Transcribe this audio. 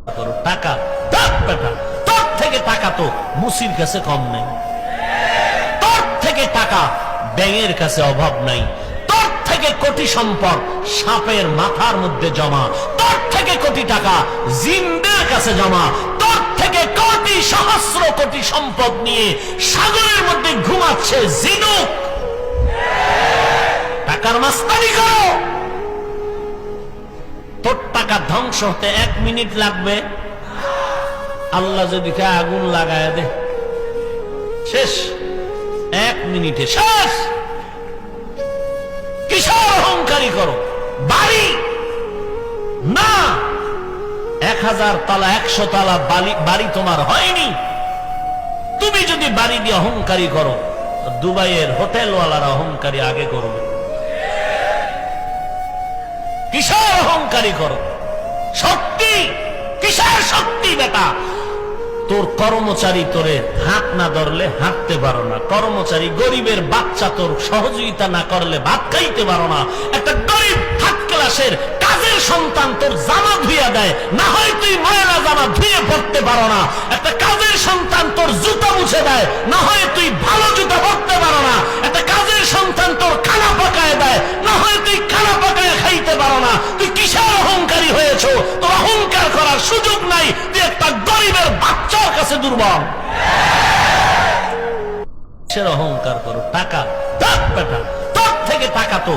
টাকা দেখ বেটা, তোর থেকে টাকা তো মুসির কাছে কম নাই, তোর থেকে টাকা ব্যাঙের কাছে অভাব নাই, তোর থেকে কোটি সম্পদ সাপের মাথার মধ্যে জমা, তোর থেকে কোটি টাকা জিনদের কাছে জমা, তোর থেকে কোটি সহস্র কোটি সম্পদ নিয়ে সাগরের মধ্যে ঘুমাচ্ছে জিনুক। টাকার মাস্তানি করো, তোর টাকা ধ্বংস হতে 1 মিনিট লাগবে, আল্লাহ যদি আগুন লাগায় দে শেষ, 1 মিনিটে শেষ। কিসের অহংকারী করো? বাড়ি না 1000 তালা 100 তালা বাড়ি তোমার হয়নি, তুমি যদি বাড়ি দিয়ে অহংকারী করো, দুবাইয়ের হোটেলওয়ালারা অহংকারী আগে করবে। কিসের অহংকারী করো? শক্তি কিসের শক্তি বেটা? তোর কর্মচারী তোরে হাত না ধরলে হাঁটতে পারো না, কর্মচারী গরিবের বাচ্চা তোর সহযোগিতা না করলে ভাত খাইতে পারো না, একটা গরিব থার্ড ক্লাসের কাজের সন্তান তোর জামা ধুইয়া দেয়, না হয় তুই ময়লা জামা ধুয়ে পড়তে পারো না, একটা কাজের সন্তান তোর জুতা মুছে দেয়, না হয় তুই ভালো জুতা পরতে পারো না, একটা কাজের সন্তান তোর খানা পাকায় দেয়, না হয় তুই খানা পাকায় খাইতে পারো না। তুই কিসের অহংকারী হয়েছো? তোর অহংকার করার সুযোগ নাই, তুই একটা গরিবের বাচ্চার কাছে দুর্বল। কিসের অহংকার করো? টাকা দেখ বেটা, তোর থেকে টাকা তো